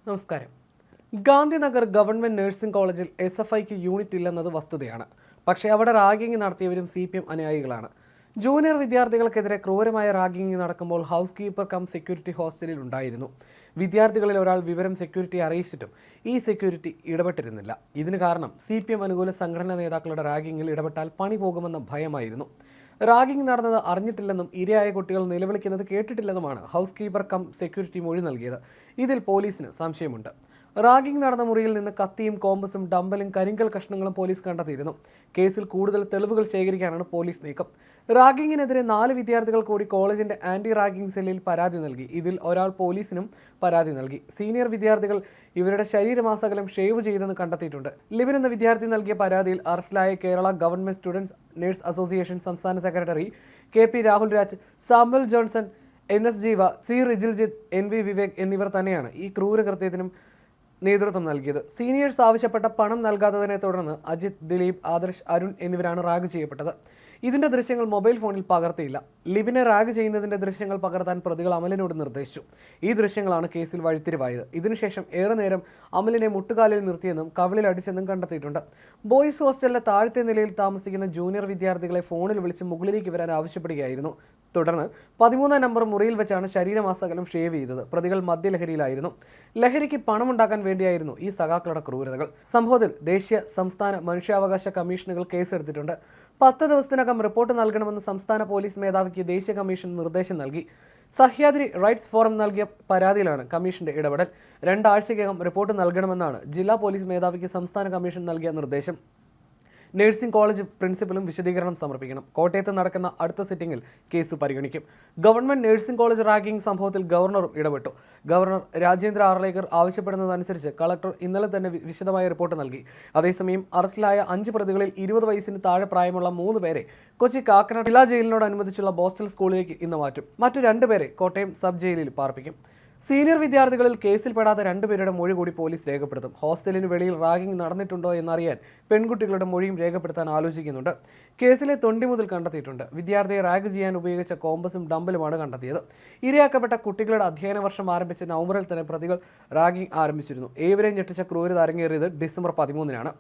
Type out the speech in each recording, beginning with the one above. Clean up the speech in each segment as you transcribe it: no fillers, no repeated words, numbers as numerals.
നമസ്കാരം. Gandhinagar government nursing കോളേജിൽ SFIക്ക് unit ഇല്ലെന്നത് വസ്തുതയാണ്. പക്ഷേ അവിടെ റാഗിംഗ് നടത്തിയവരും CPM അനുയായികളാണ്. ജൂനിയർ വിദ്യാർത്ഥികൾക്കെതിരെ ക്രൂരമായ റാഗിംഗ് നടക്കുമ്പോൾ ഹൗസ് കീപ്പർ കം സെക്യൂരിറ്റി ഹോസ്റ്റലിൽ ഉണ്ടായിരുന്നു. വിദ്യാർത്ഥികളിൽ ഒരാൾ വിവരം സെക്യൂരിറ്റിയെ അറിയിച്ചിട്ടും ഈ സെക്യൂരിറ്റി ഇടപെട്ടിരുന്നില്ല. ഇതിന് കാരണം CPM അനുകൂല സംഘടനാ നേതാക്കളുടെ റാഗിങ്ങിൽ ഇടപെട്ടാൽ പണി പോകുമെന്ന ഭയമായിരുന്നു. റാഗിംഗ് നടന്നത് അറിഞ്ഞിട്ടില്ലെന്നും ഇരയായ കുട്ടികൾ നിലവിളിക്കുന്നത് കേട്ടിട്ടില്ലെന്നുമാണ് ഹൗസ് കീപ്പർ കം സെക്യൂരിറ്റി മൊഴി നൽകിയത്. ഇതിൽ പോലീസിന് സംശയമുണ്ട്. റാഗിംഗ് നടന്ന മുറിയിൽ നിന്ന് കത്തിയും കോമ്പസും ഡമ്പലും കരിങ്കൽ കഷ്ണങ്ങളും പോലീസ് കണ്ടെത്തിയിരുന്നു. കേസിൽ കൂടുതൽ തെളിവുകൾ ശേഖരിക്കാനാണ് പോലീസ് നീക്കം. റാഗിങ്ങിനെതിരെ 4 വിദ്യാർത്ഥികൾ കൂടി കോളേജിന്റെ ആന്റി റാഗിംഗ് സെല്ലിൽ പരാതി നൽകി. ഇതിൽ ഒരാൾ പോലീസിനും പരാതി നൽകി. സീനിയർ വിദ്യാർത്ഥികൾ ഇവരുടെ ശരീരമാസകലം ഷേവ് ചെയ്തെന്ന് കണ്ടെത്തിയിട്ടുണ്ട്. ലിബിൻ എന്ന വിദ്യാർത്ഥി നൽകിയ പരാതിയിൽ അറസ്റ്റിലായ Kerala government students nurse association സംസ്ഥാന secretary KP Rahul Raj, Samuel Johnson, NS Jeeva, C Rijiljith, NV Vivek എന്നിവർ തന്നെയാണ് ഈ ക്രൂരകൃത്യത്തിനും നേതൃത്വം നൽകിയത്. സീനിയേഴ്സ് ആവശ്യപ്പെട്ട പണം നൽകാത്തതിനെ തുടർന്ന് അജിത്, ദിലീപ്, ആദർശ്, അരുൺ എന്നിവരാണ് റാഗ് ചെയ്യപ്പെട്ടത്. ഇതിന്റെ ദൃശ്യങ്ങൾ മൊബൈൽ ഫോണിൽ പകർത്തിയില്ല. ലിബിനെ റാഗ് ചെയ്യുന്നതിന്റെ ദൃശ്യങ്ങൾ പകർത്താൻ പ്രതികൾ അമലിനോട് നിർദ്ദേശിച്ചു. ഈ ദൃശ്യങ്ങളാണ് കേസിൽ വഴിത്തിരിവായത്. ഇതിനുശേഷം ഏറെ നേരം അമലിനെ മുട്ടുകാലിൽ നിർത്തിയെന്നും കവിളിൽ അടിച്ചെന്നും കണ്ടെത്തിയിട്ടുണ്ട്. ബോയ്സ് ഹോസ്റ്റലിലെ താഴത്തെ നിലയിൽ താമസിക്കുന്ന ജൂനിയർ വിദ്യാർത്ഥികളെ ഫോണിൽ വിളിച്ച് മുകളിലേക്ക് വരാൻ ആവശ്യപ്പെടുകയായിരുന്നു. തുടർന്ന് 13 നമ്പർ മുറിയിൽ വെച്ചാണ് ശരീരമാസകലം ഷേവ് ചെയ്തത്. പ്രതികൾ മദ്യലഹരിയിലായിരുന്നു. ലഹരിക്ക് പണമുണ്ടാക്കാൻ വേണ്ടിയായിരുന്നു ഈ സഖാക്കളുടെ ക്രൂരതകൾ. സംഭവത്തിൽ ദേശീയ, സംസ്ഥാന മനുഷ്യാവകാശ കമ്മീഷനുകൾ കേസെടുത്തിട്ടുണ്ട്. 10 ദിവസത്തിനകം റിപ്പോർട്ട് നൽകണമെന്ന് സംസ്ഥാന പോലീസ് മേധാവിക്ക് ദേശീയ കമ്മീഷൻ നിർദ്ദേശം നൽകി. സഹ്യാദ്രി റൈറ്റ്സ് ഫോറം നൽകിയ പരാതിയിലാണ് കമ്മീഷന്റെ ഇടപെടൽ. 2 ആഴ്ചയ്ക്കകം റിപ്പോർട്ട് നൽകണമെന്നാണ് ജില്ലാ പോലീസ് മേധാവിക്ക് സംസ്ഥാന കമ്മീഷൻ നൽകിയ നിർദ്ദേശം. നഴ്സിംഗ് കോളേജ് പ്രിൻസിപ്പലും വിശദീകരണം സമർപ്പിക്കണം. കോട്ടയത്ത് നടക്കുന്ന അടുത്ത സിറ്റിംഗിൽ കേസ് പരിഗണിക്കും. ഗവൺമെന്റ് നഴ്സിംഗ് കോളേജ് റാഗിംഗ് സംഭവത്തിൽ ഗവർണറും ഇടപെട്ടു. ഗവർണർ രാജേന്ദ്ര ആർലേക്കർ ആവശ്യപ്പെടുന്നതനുസരിച്ച് കളക്ടർ ഇന്നലെ തന്നെ വിശദമായ റിപ്പോർട്ട് നൽകി. അതേസമയം അറസ്റ്റിലായ 5 പ്രതികളിൽ 20 വയസ്സിന് താഴെ പ്രായമുള്ള 3 പേരെ കൊച്ചി കാക്കനാട് ജില്ലാ ജയിലിനോടനുബന്ധിച്ചുള്ള ബോസ്റ്റൽ സ്കൂളിലേക്ക് ഇന്ന് മാറ്റും. മറ്റു 2 പേരെ കോട്ടയം സബ് ജയിലിൽ പാർപ്പിക്കും. സീനിയർ വിദ്യാർത്ഥികളിൽ കേസിൽപ്പെടാത്ത 2 പേരുടെ മൊഴി കൂടി പോലീസ് രേഖപ്പെടുത്തും. ഹോസ്റ്റലിന് വെളിയിൽ റാഗിംഗ് നടന്നിട്ടുണ്ടോ എന്നറിയാൻ പെൺകുട്ടികളുടെ മൊഴിയും രേഖപ്പെടുത്താൻ ആലോചിക്കുന്നുണ്ട്. കേസിലെ തൊണ്ടി മുതൽ കണ്ടെത്തിയിട്ടുണ്ട്. വിദ്യാർത്ഥിയെ റാഗ് ചെയ്യാൻ ഉപയോഗിച്ച കോമ്പസും ഡമ്പലുമാണ് കണ്ടെത്തിയത്. ഇരയാക്കപ്പെട്ട കുട്ടികളുടെ അധ്യയന വർഷം ആരംഭിച്ച നവംബറിൽ തന്നെ പ്രതികൾ റാഗിംഗ് ആരംഭിച്ചിരുന്നു. ഏവരെയും ഞെട്ടിച്ച ക്രൂരത അരങ്ങേറിയത് ഡിസംബർ 13-നാണ്.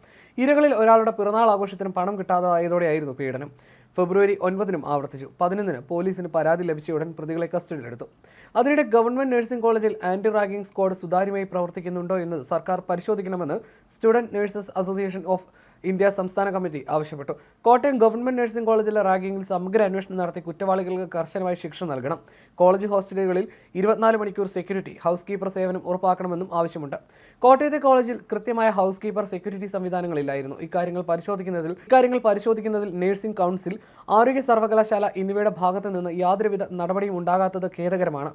ഇരകളിൽ ഒരാളുടെ പിറന്നാൾ ആഘോഷത്തിനും പണം കിട്ടാതായതോടെയായിരുന്നു പീഡനം. ഫെബ്രുവരി 9-നും ആവർത്തിച്ചു. 11-ന് പോലീസിന് പരാതി ലഭിച്ചയുടൻ പ്രതികളെ കസ്റ്റഡിയിലെടുത്തു. അതിനിടെ ഗവൺമെന്റ് നഴ്സിംഗ് കോളേജിൽ ആന്റി റാഗിംഗ് സ്ക്വാഡ് സുതാര്യമായി പ്രവർത്തിക്കുന്നുണ്ടോ എന്നത് സർക്കാർ പരിശോധിക്കണമെന്ന് student nurses association of India സംസ്ഥാന കമ്മിറ്റി ആവശ്യപ്പെട്ടു. കോട്ടയം ഗവൺമെന്റ് നഴ്സിംഗ് കോളേജിലെ റാഗിംഗിൽ സമഗ്ര അന്വേഷണം നടത്തി കുറ്റവാളികൾക്ക് കർശനമായ ശിക്ഷ നൽകണം. കോളേജ് ഹോസ്റ്റലുകളിൽ 24 മണിക്കൂർ സെക്യൂരിറ്റി, ഹൗസ് കീപ്പർ സേവനം ഉറപ്പാക്കണമെന്നും ആവശ്യമുണ്ട്. കോട്ടയത്തെ കോളേജിൽ കൃത്യമായ ഹൗസ് കീപ്പർ സെക്യൂരിറ്റി സംവിധാനങ്ങളില്ലായിരുന്നു. ഇക്കാര്യങ്ങൾ പരിശോധിക്കുന്നതിൽ നഴ്സിംഗ് കൗൺസിൽ, ആരോഗ്യ സർവകലാശാല എന്നിവയുടെ ഭാഗത്തു നിന്ന് യാതൊരുവിധ നടപടിയും ഉണ്ടാകാത്തത് ഖേദകരമാണ്.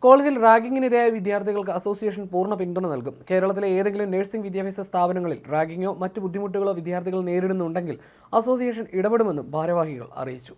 കോളേജിൽ റാഗിങ്ങിനിരയായ വിദ്യാർത്ഥികൾക്ക് അസോസിയേഷൻ പൂർണ്ണ പിന്തുണ നൽകും. കേരളത്തിലെ ഏതെങ്കിലും നഴ്സിംഗ് വിദ്യാഭ്യാസ സ്ഥാപനങ്ങളിൽ റാഗിങ്ങോ മറ്റു ബുദ്ധിമുട്ടുകളോ വിദ്യാർത്ഥികൾ നേരിടുന്നുണ്ടെങ്കിൽ അസോസിയേഷൻ ഇടപെടുമെന്നും ഭാരവാഹികൾ അറിയിച്ചു.